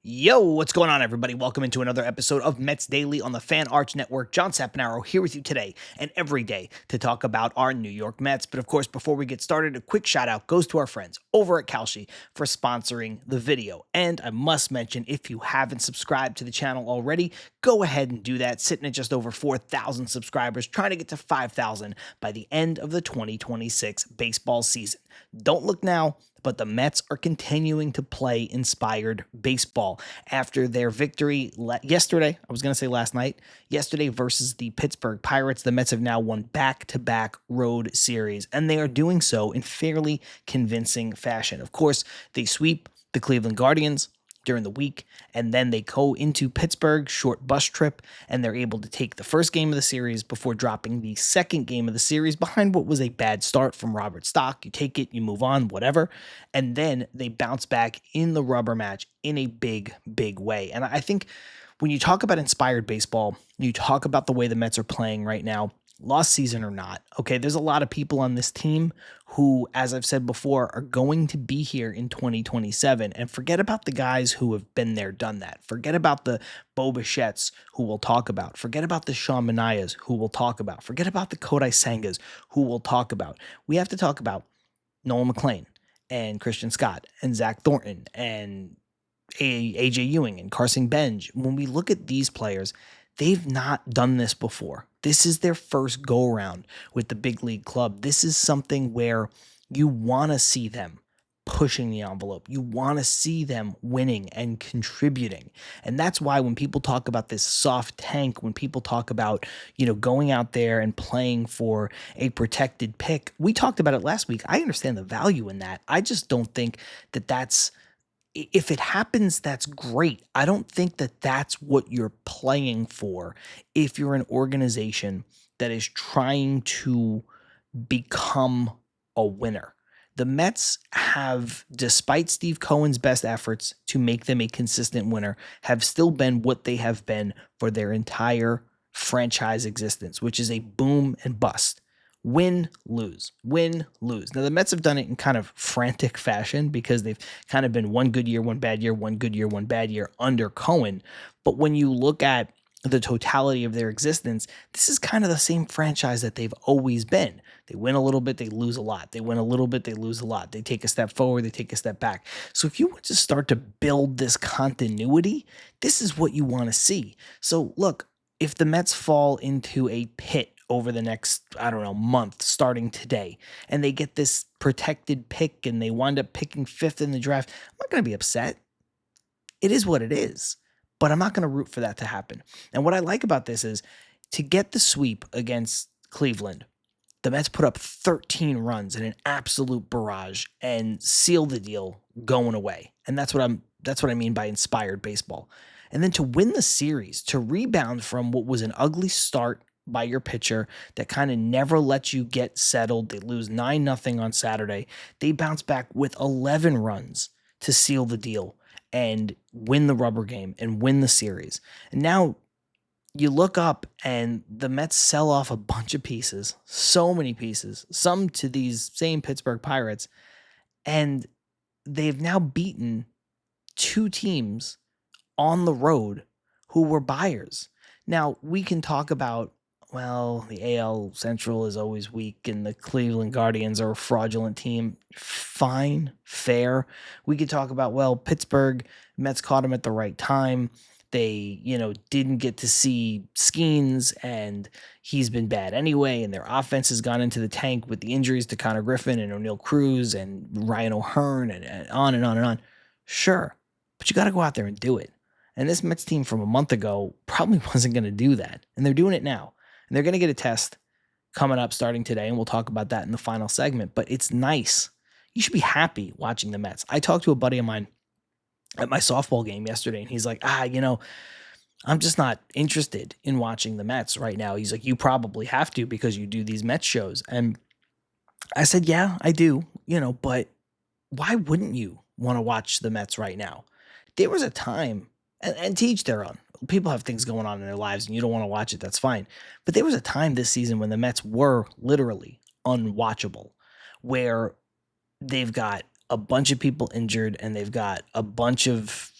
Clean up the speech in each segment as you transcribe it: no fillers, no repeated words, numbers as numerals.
Yo, what's going on, everybody? Welcome into another episode of Mets Daily on the Fan Arch Network. John Saponaro here with you today and every day to talk about our New York Mets. But of course, before we get started, a quick shout out goes to our friends over at Kalshi for sponsoring the video. And I must mention, if you haven't subscribed to the channel already, go ahead and do that. Sitting at just over 4,000 subscribers, trying to get to 5,000 by the end of the 2026 baseball season. Don't look now, but the Mets are continuing to play inspired baseball after their victory yesterday. I was going to say last night. Yesterday versus the Pittsburgh Pirates, the Mets have now won back-to-back road series, and they are doing so in fairly convincing fashion. Of course, they sweep the Cleveland Guardians during the week, and then they go into Pittsburgh, short bus trip, and they're able to take the first game of the series before dropping the second game of the series behind what was a bad start from Robert Stock. You take it, you move on, whatever, and then they bounce back in the rubber match in a big, big way. And I think when you talk about inspired baseball, you talk about the way the Mets are playing right now, lost season or not, okay, there's a lot of people on this team who, as I've said before, are going to be here in 2027. And forget about the guys who have been there, done that. Forget about the Bo Bichetts, who we'll talk about. Forget about the Sean Manayas, who we'll talk about. Forget about the Kodai Sengas, who we'll talk about. We have to talk about Noel McLean and Christian Scott and Zach Thornton and AJ Ewing and Carson Benj. When we look at these players, they've not done this before. This is their first go around with the big league club. This is something where you want to see them pushing the envelope. You want to see them winning and contributing. And that's why when people talk about this soft tank, when people talk about, going out there and playing for a protected pick, we talked about it last week. I understand the value in that. I just don't think that that's, if it happens, that's great. I don't think that that's what you're playing for if you're an organization that is trying to become a winner. The Mets have, despite Steve Cohen's best efforts to make them a consistent winner, have still been what they have been for their entire franchise existence, which is a boom and bust. Win, lose, win, lose. Now, the Mets have done it in kind of frantic fashion because they've kind of been one good year, one bad year, one good year, one bad year under Cohen. But when you look at the totality of their existence, this is kind of the same franchise that they've always been. They win a little bit, they lose a lot. They win a little bit, they lose a lot. They take a step forward, they take a step back. So if you want to start to build this continuity, this is what you want to see. So look, if the Mets fall into a pit over the next, month starting today, and they get this protected pick and they wind up picking fifth in the draft, I'm not going to be upset. It is what it is, but I'm not going to root for that to happen. And what I like about this is to get the sweep against Cleveland, the Mets put up 13 runs in an absolute barrage and seal the deal going away. And that's what I mean by inspired baseball. And then to win the series, to rebound from what was an ugly start by your pitcher that kind of never lets you get settled. They lose 9-0 on Saturday. They bounce back with 11 runs to seal the deal and win the rubber game and win the series. And now you look up and the Mets sell off a bunch of pieces, so many pieces, some to these same Pittsburgh Pirates, and they've now beaten two teams on the road who were buyers. Now, we can talk about, the AL Central is always weak and the Cleveland Guardians are a fraudulent team. Fine, fair. We could talk about, Pittsburgh, Mets caught him at the right time. They, didn't get to see Skeens, and he's been bad anyway, and their offense has gone into the tank with the injuries to Connor Griffin and O'Neal Cruz and Ryan O'Hearn and on and on and on. Sure, but you got to go out there and do it. And this Mets team from a month ago probably wasn't going to do that, and they're doing it now. And they're going to get a test coming up starting today, and we'll talk about that in the final segment. But it's nice. You should be happy watching the Mets. I talked to a buddy of mine at my softball game yesterday, and he's like, I'm just not interested in watching the Mets right now. He's like, you probably have to because you do these Mets shows. And I said, yeah, I do, but why wouldn't you want to watch the Mets right now? There was a time, and to each their own. People have things going on in their lives and you don't want to watch it. That's fine. But there was a time this season when the Mets were literally unwatchable, where they've got a bunch of people injured and they've got a bunch of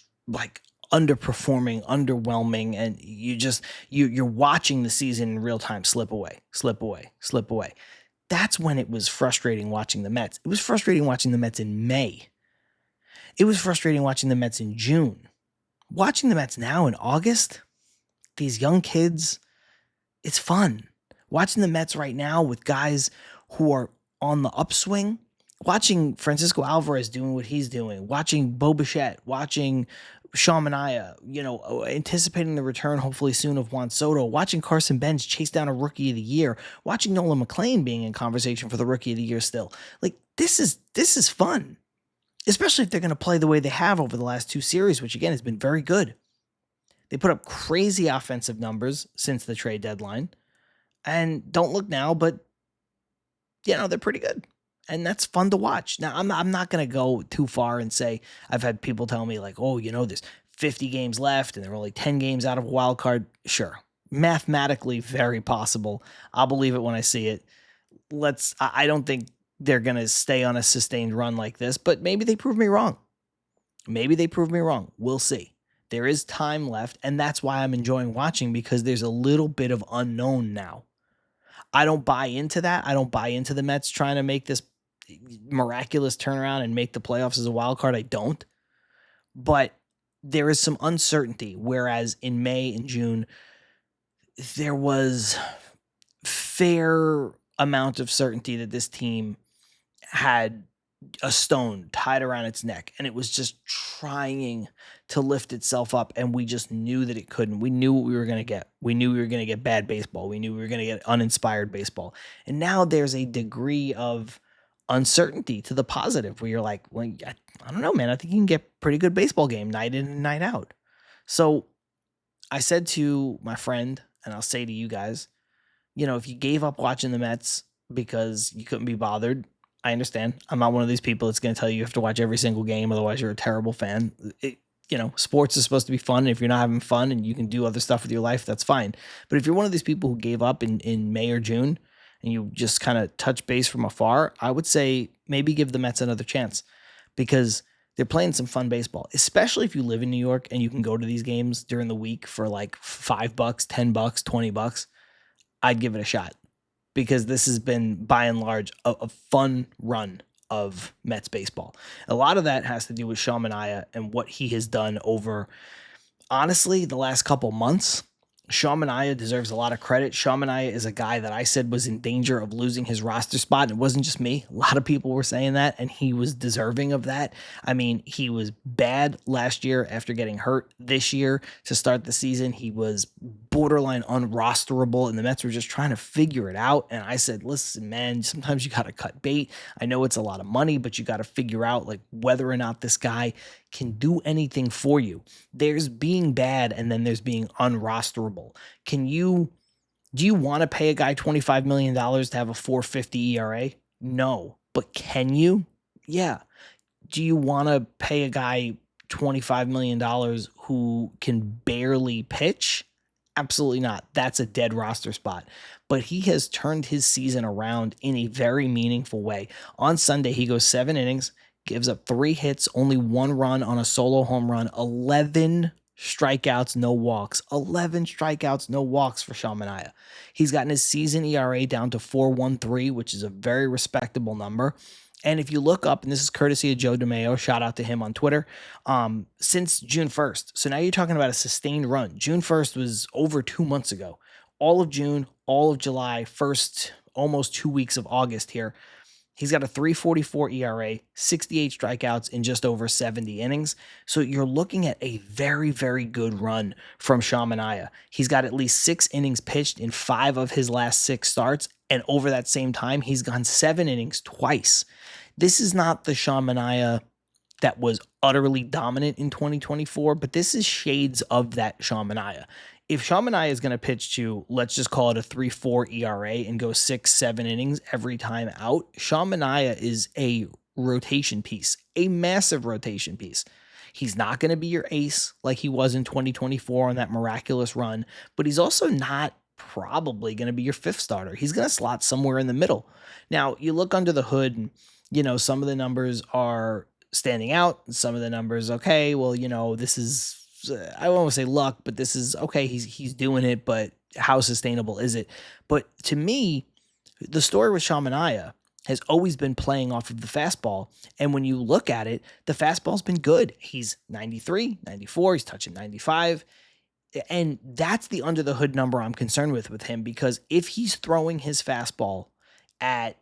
underperforming, underwhelming, and you're watching the season in real time slip away, slip away, slip away. That's when it was frustrating watching the Mets. It was frustrating watching the Mets in May. It was frustrating watching the Mets in June. Watching the Mets now in August, these young kids, it's fun. Watching the Mets right now with guys who are on the upswing, watching Francisco Alvarez doing what he's doing, watching Bo Bichette, watching Sean Manaea, anticipating the return hopefully soon of Juan Soto, watching Carson Benz chase down a Rookie of the Year, watching Nolan McLean being in conversation for the Rookie of the Year still. Like, this is fun, especially if they're going to play the way they have over the last two series, which again has been very good. They put up crazy offensive numbers since the trade deadline, and don't look now, but they're pretty good. And that's fun to watch. Now, I'm not going to go too far and say, I've had people tell me like, oh, there's 50 games left and there are only 10 games out of a wild card. Sure. Mathematically, very possible. I'll believe it when I see it. I don't think they're going to stay on a sustained run like this, but maybe they prove me wrong. We'll see. There is time left, and that's why I'm enjoying watching, because there's a little bit of unknown now. I don't buy into that. I don't buy into the Mets trying to make this miraculous turnaround and make the playoffs as a wild card. I don't. But there is some uncertainty, whereas in May and June, there was fair amount of certainty that this team had a stone tied around its neck, and it was just trying to lift itself up, and we just knew that it couldn't. We knew what we were going to get. We knew we were going to get bad baseball. We knew we were going to get uninspired baseball. And now there's a degree of uncertainty to the positive where you're like, well, I don't know, man. I think you can get pretty good baseball game night in and night out. So I said to my friend, and I'll say to you guys, if you gave up watching the Mets because you couldn't be bothered, I understand. I'm not one of these people that's going to tell you have to watch every single game, otherwise you're a terrible fan. Sports is supposed to be fun. And if you're not having fun and you can do other stuff with your life, that's fine. But if you're one of these people who gave up in May or June and you just kind of touch base from afar, I would say maybe give the Mets another chance, because they're playing some fun baseball, especially if you live in New York and you can go to these games during the week for like $5, $10, $20. I'd give it a shot, because this has been, by and large, a fun run of Mets baseball. A lot of that has to do with Sean Manaea and what he has done over, honestly, the last couple months. Sean Manaea deserves a lot of credit. Sean Manaea is a guy that I said was in danger of losing his roster spot. And it wasn't just me. A lot of people were saying that, and he was deserving of that. I mean, he was bad last year after getting hurt. This year, to start the season, he was borderline unrosterable, and the Mets were just trying to figure it out. And I said, listen, man, sometimes you got to cut bait. I know it's a lot of money, but you got to figure out like whether or not this guy can do anything for you. There's being bad, and then there's being unrosterable. Do you want to pay a guy $25 million to have a 4.50 ERA? No. But can you? Yeah. Do you want to pay a guy $25 million who can barely pitch? Absolutely not. That's a dead roster spot. But he has turned his season around in a very meaningful way. On Sunday, he goes 7 innings, gives up 3 hits, only 1 run on a solo home run, 11 strikeouts, no walks. 11 strikeouts, no walks for Sean Manaea. He's gotten his season ERA down to 4.13, which is a very respectable number. And if you look up, and this is courtesy of Joe DeMeo, shout out to him on Twitter, since June 1st. So now you're talking about a sustained run. June 1st was over 2 months ago. All of June, all of July, first almost 2 weeks of August here. He's got a 3.44 ERA, 68 strikeouts in just over 70 innings. So you're looking at a very, very good run from Sean Manaea. He's got at least 6 innings pitched in 5 of his last 6 starts. And over that same time, he's gone 7 innings twice. This is not the Sean Manaea that was utterly dominant in 2024, but this is shades of that Sean Manaea. If Sean Manaea is going to pitch to, let's just call it a 3.4 ERA and go 6-7 innings every time out, Sean Manaea is a rotation piece, a massive rotation piece. He's not going to be your ace like he was in 2024 on that miraculous run, but he's also not probably going to be your 5th starter. He's going to slot somewhere in the middle. Now, you look under the hood and, some of the numbers are standing out. Some of the numbers, okay, well, this is I won't say luck, but this is okay. He's doing it, but how sustainable is it? But to me, the story with Shamanaya has always been playing off of the fastball. And when you look at it, the fastball's been good. He's 93, 94, he's touching 95. And that's the under the hood number I'm concerned with him, because if he's throwing his fastball at,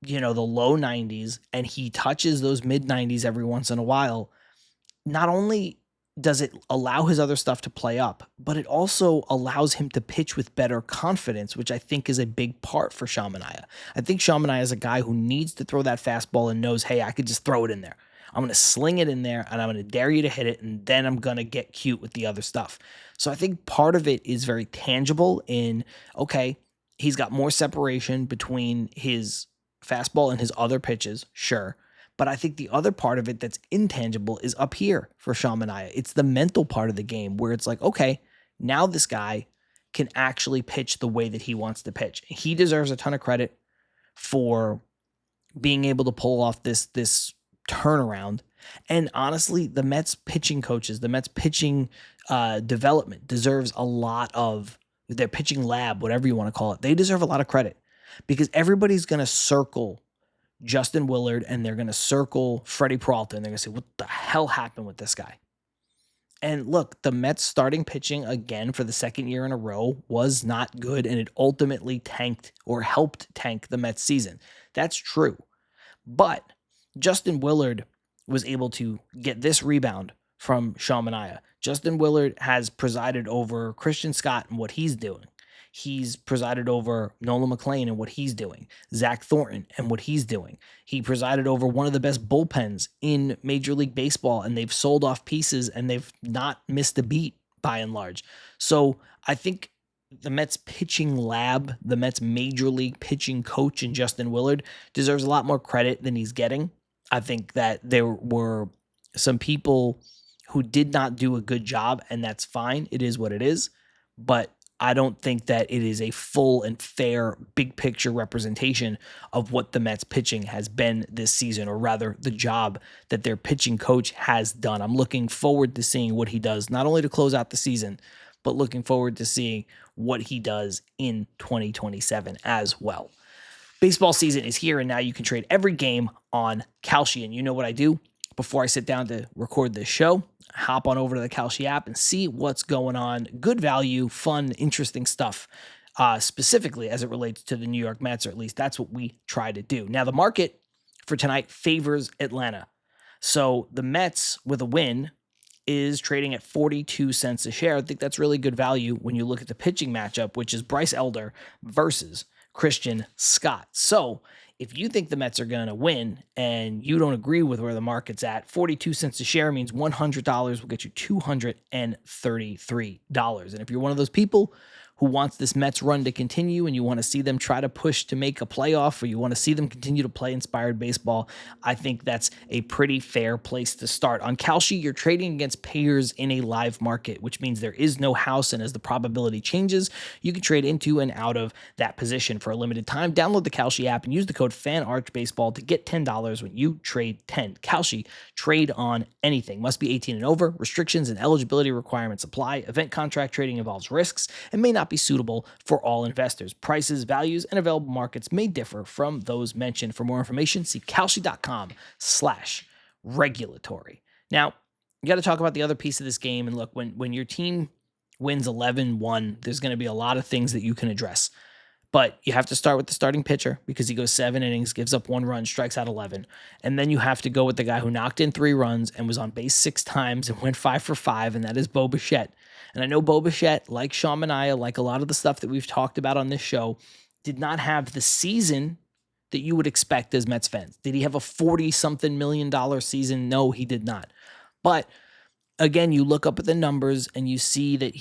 the low 90s and he touches those mid 90s every once in a while, not only does it allow his other stuff to play up, but it also allows him to pitch with better confidence, which I think is a big part for Shamanaya. I think Shamanaya is a guy who needs to throw that fastball and knows, hey, I could just throw it in there. I'm going to sling it in there and I'm going to dare you to hit it, and then I'm going to get cute with the other stuff. So I think part of it is very tangible in, okay, he's got more separation between his fastball and his other pitches, sure. But I think the other part of it that's intangible is up here for Shamanaya. It's the mental part of the game where it's like, okay, now this guy can actually pitch the way that he wants to pitch. He deserves a ton of credit for being able to pull off this turnaround. And honestly, the Mets pitching coaches, the Mets pitching development deserves a lot of their pitching lab, whatever you want to call it. They deserve a lot of credit because everybody's going to circle Justin Willard and they're going to circle Freddie Peralta and they're going to say, what the hell happened with this guy? And look, the Mets starting pitching again for the second year in a row was not good, and it ultimately tanked or helped tank the Mets season. That's true. But Justin Willard was able to get this rebound from Shamanaya. Justin Willard has presided over Christian Scott and what he's doing. He's presided over Nolan McLean and what he's doing, Zach Thornton and what he's doing. He presided over one of the best bullpens in Major League Baseball, and they've sold off pieces and they've not missed a beat by and large. So I think the Mets pitching lab, the Mets Major League pitching coach in Justin Willard deserves a lot more credit than he's getting. I think that there were some people who did not do a good job, and that's fine. It is what it is. But I don't think that it is a full and fair big picture representation of what the Mets pitching has been this season, or rather the job that their pitching coach has done. I'm looking forward to seeing what he does, not only to close out the season, but looking forward to seeing what he does in 2027 as well. Baseball season is here, and now you can trade every game on Kalshi. And you know what I do before I sit down to record this show? Hop on over to the Kalshi app and see what's going on. Good value, fun, interesting stuff, specifically as it relates to the New York Mets, or at least that's what we try to do. Now, the market for tonight favors Atlanta. So the Mets with a win is trading at 42 cents a share. I think that's really good value when you look at the pitching matchup, which is Bryce Elder versus Christian Scott. So if you think the Mets are going to win and you don't agree with where the market's at, 42 cents a share means $100 will get you $233. And if you're one of those people who wants this Mets run to continue and you want to see them try to push to make a playoff, or you want to see them continue to play inspired baseball, I think that's a pretty fair place to start. On Kalshi, you're trading against payers in a live market, which means there is no house, and as the probability changes, you can trade into and out of that position for a limited time. Download the Kalshi app and use the code FANARCHBASEBALL to get $10 when you trade 10. Kalshi, trade on anything. Must be 18 and over. Restrictions and eligibility requirements apply. Event contract trading involves risks and may not be suitable for all investors. Prices, values, and available markets may differ from those mentioned. For more information, see kalshi.com/regulatory. Now, you got to talk about the other piece of this game. And look, when your team wins 11-1, there's going to be a lot of things that you can address. But you have to start with the starting pitcher because he goes 7 innings, gives up 1 run, strikes out 11. And then you have to go with the guy who knocked in 3 runs and was on base 6 times and went 5 for 5, and that is Bo Bichette. And I know Bo Bichette, like Shamanaya, like a lot of the stuff that we've talked about on this show, did not have the season that you would expect as Mets fans. Did he have a $40-something million season? No, he did not. But again, you look up at the numbers and you see that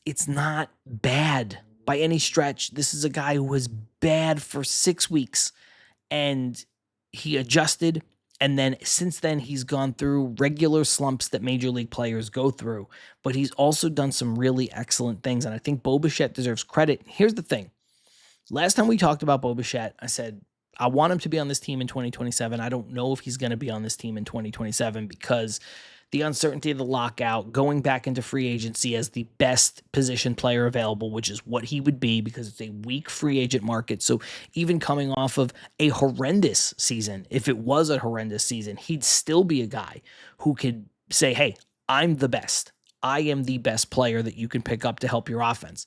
it's not bad by any stretch. This is a guy who was bad for 6 weeks and he adjusted. And then since then, he's gone through regular slumps that major league players go through, but he's also done some really excellent things. And I think Bo Bichette deserves credit. Here's the thing. Last time we talked about Bo Bichette, I said, I want him to be on this team in 2027. I don't know if he's going to be on this team in 2027 because the uncertainty of the lockout, going back into free agency as the best position player available, which is what he would be because it's a weak free agent market. So even coming off of a horrendous season, if it was a horrendous season, he'd still be a guy who could say, hey, I'm the best. I am the best player that you can pick up to help your offense.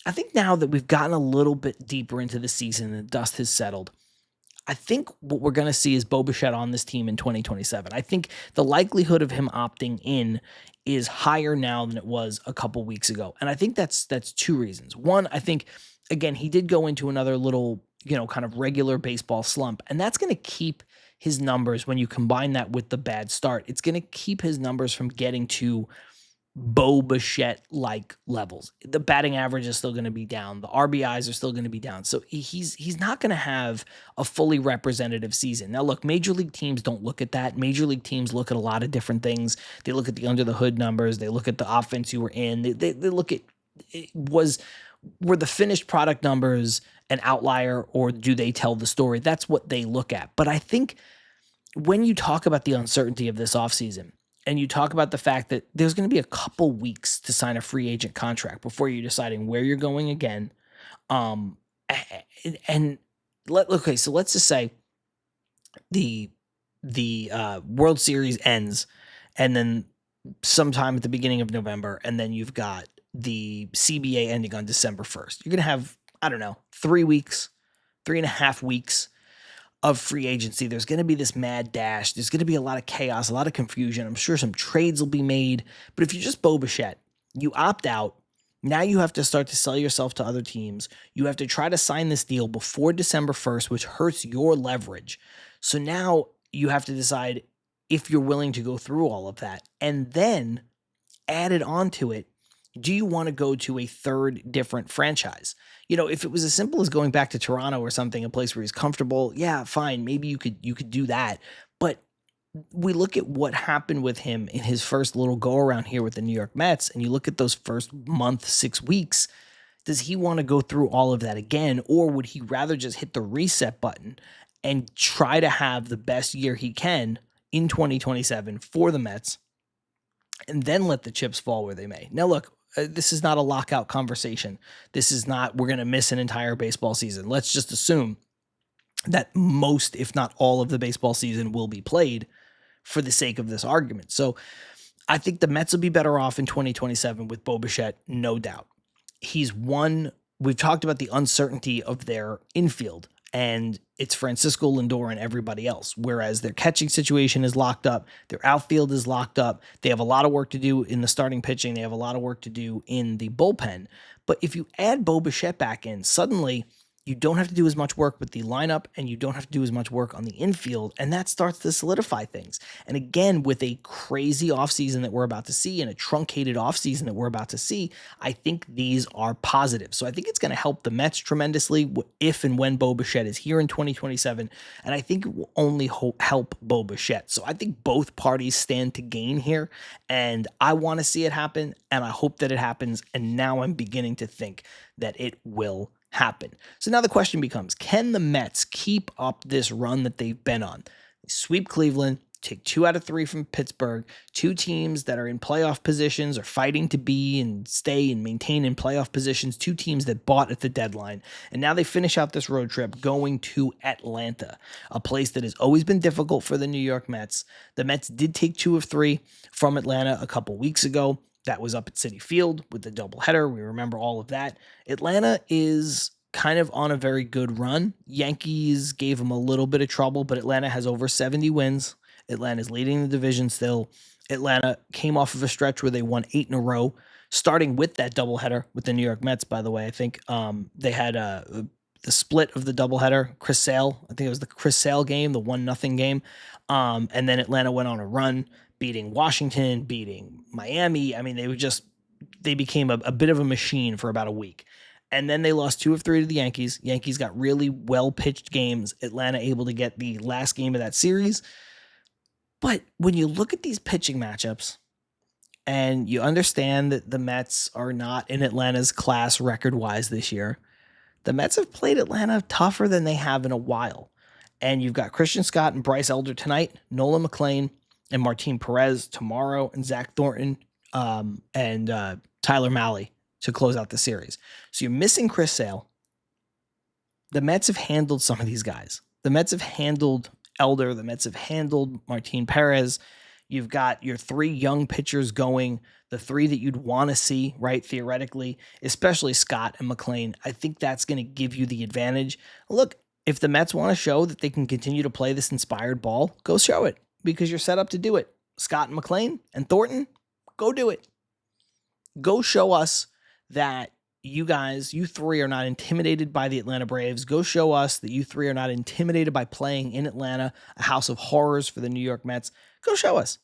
I think now that we've gotten a little bit deeper into the season and the dust has settled, I think what we're going to see is Bo Bichette on this team in 2027. I think the likelihood of him opting in is higher now than it was a couple weeks ago. And I think that's two reasons. One, I think, again, he did go into another little, kind of regular baseball slump, and that's going to keep his numbers, when you combine that with the bad start, it's going to keep his numbers from getting to Bo Bichette-like levels. The batting average is still going to be down. The RBIs are still going to be down. So he's not going to have a fully representative season. Now, look, major league teams don't look at that. Major league teams look at a lot of different things. They look at the under the hood numbers. They look at the offense you were in. They look at, were the finished product numbers an outlier, or do they tell the story? That's what they look at. But I think when you talk about the uncertainty of this offseason, and you talk about the fact that there's going to be a couple weeks to sign a free agent contract before you're deciding where you're going again. So let's just say the World Series ends, and then sometime at the beginning of November, and then you've got the CBA ending on December 1st. You're going to have, 3 weeks, 3.5 weeks of free agency. There's going to be this mad dash. There's going to be a lot of chaos, a lot of confusion. I'm sure some trades will be made. But if you're just Bo Bichette, you opt out. Now you have to start to sell yourself to other teams. You have to try to sign this deal before December 1st, which hurts your leverage. So now you have to decide if you're willing to go through all of that. And then added onto it, do you want to go to a third different franchise? If it was as simple as going back to Toronto or something, a place where he's comfortable, yeah, fine. Maybe you could do that. But we look at what happened with him in his first little go around here with the New York Mets, and you look at those first month, 6 weeks. Does he want to go through all of that again, or would he rather just hit the reset button and try to have the best year he can in 2027 for the Mets, and then let the chips fall where they may? Now, look, this is not a lockout conversation. This is not, we're going to miss an entire baseball season. Let's just assume that most, if not all, of the baseball season will be played for the sake of this argument. So I think the Mets will be better off in 2027 with Bo Bichette, no doubt. We've talked about the uncertainty of their infield, and it's Francisco Lindor and everybody else, whereas their catching situation is locked up. Their outfield is locked up. They have a lot of work to do in the starting pitching. They have a lot of work to do in the bullpen. But if you add Bo Bichette back in, suddenly you don't have to do as much work with the lineup, and you don't have to do as much work on the infield, and that starts to solidify things. And again, with a crazy offseason that we're about to see and a truncated offseason that we're about to see, I think these are positive. So I think it's going to help the Mets tremendously if and when Bo Bichette is here in 2027, and I think it will only help Bo Bichette. So I think both parties stand to gain here, and I want to see it happen, and I hope that it happens, and now I'm beginning to think that it will happen. So now the question becomes, can the Mets keep up this run that they've been on? They sweep Cleveland, take 2 out of 3 from Pittsburgh, 2 teams that are in playoff positions or fighting to be and stay and maintain in playoff positions, 2 teams that bought at the deadline. And now they finish out this road trip going to Atlanta, a place that has always been difficult for the New York Mets. The Mets did take 2 of 3 from Atlanta a couple weeks ago. That was up at Citi Field with the doubleheader. We remember all of that. Atlanta is kind of on a very good run. Yankees gave them a little bit of trouble, but Atlanta has over 70 wins. Atlanta's leading the division still. Atlanta came off of a stretch where they won 8 in a row, starting with that doubleheader with the New York Mets, by the way. I think they had the split of the doubleheader. Chris Sale, I think it was the Chris Sale game, the 1-0 game. And then Atlanta went on a run, beating Washington, beating Miami. I mean, they became a bit of a machine for about a week. And then they lost 2 of 3 to the Yankees. Yankees got really well-pitched games. Atlanta able to get the last game of that series. But when you look at these pitching matchups, and you understand that the Mets are not in Atlanta's class record-wise this year, the Mets have played Atlanta tougher than they have in a while. And you've got Christian Scott and Bryce Elder tonight, Nolan McLean, and Martin Perez tomorrow, and Zach Thornton and Tyler Mahle to close out the series. So you're missing Chris Sale. The Mets have handled some of these guys. The Mets have handled Elder. The Mets have handled Martin Perez. You've got your three young pitchers going, the three that you'd want to see, right, theoretically, especially Scott and McLean. I think that's going to give you the advantage. Look, if the Mets want to show that they can continue to play this inspired ball, go show it because you're set up to do it. Scott and McLean and Thornton, go do it. Go show us that you three are not intimidated by the Atlanta Braves. Go show us that you three are not intimidated by playing in Atlanta, a house of horrors for the New York Mets. Go show us.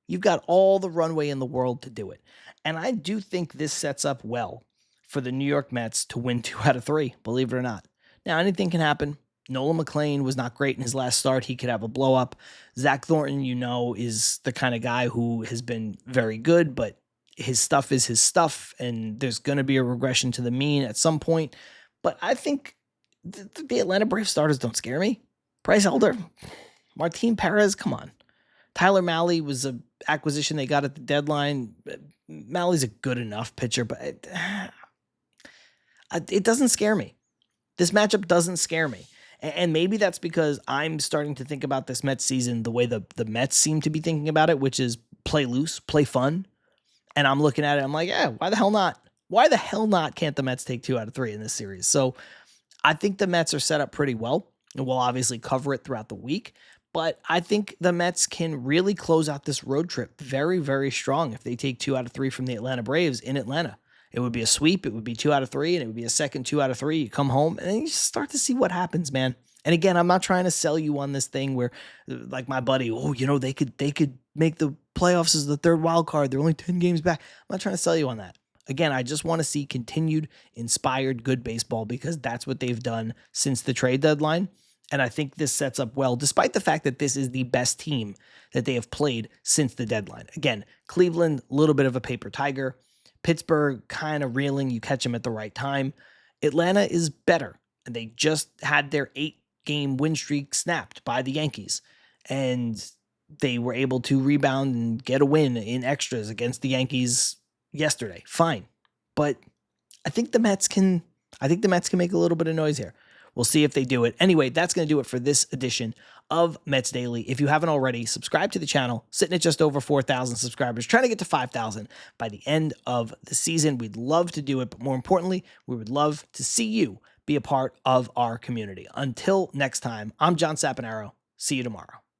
You've got all the runway in the world to do it. And I do think this sets up well for the New York Mets to win 2 out of 3, believe it or not. Now, anything can happen. Nolan McLean was not great in his last start. He could have a blow up. Zach Thornton, is the kind of guy who has been very good, but his stuff is his stuff, and there's going to be a regression to the mean at some point. But I think the Atlanta Braves starters don't scare me. Bryce Elder, Martin Perez, come on. Tyler Mahle was an acquisition they got at the deadline. Malle's a good enough pitcher, but it doesn't scare me. This matchup doesn't scare me. And maybe that's because I'm starting to think about this Mets season the way the Mets seem to be thinking about it, which is play loose, play fun. And I'm looking at it, I'm like, yeah, why the hell not? Why the hell not can't the Mets take 2 out of 3 in this series? So I think the Mets are set up pretty well, and we'll obviously cover it throughout the week. But I think the Mets can really close out this road trip very, very strong if they take 2 out of 3 from the Atlanta Braves in Atlanta. It would be a sweep. It would be 2 out of 3, and it would be a second 2 out of 3. You come home, and then you just start to see what happens, man. And again, I'm not trying to sell you on this thing where, like my buddy, they could make the playoffs as the third wild card. They're only 10 games back. I'm not trying to sell you on that. Again, I just want to see continued, inspired, good baseball because that's what they've done since the trade deadline. And I think this sets up well, despite the fact that this is the best team that they have played since the deadline. Again, Cleveland, a little bit of a paper tiger. Pittsburgh, kind of reeling. You catch them at the right time. Atlanta is better. And they just had their 8-game win streak snapped by the Yankees. And they were able to rebound and get a win in extras against the Yankees yesterday. Fine. But I think the Mets can make a little bit of noise here. We'll see if they do it. Anyway, that's going to do it for this edition of Mets Daily. If you haven't already, subscribe to the channel. Sitting at just over 4,000 subscribers, trying to get to 5,000 by the end of the season. We'd love to do it, but more importantly, we would love to see you be a part of our community. Until next time, I'm John Saponaro. See you tomorrow.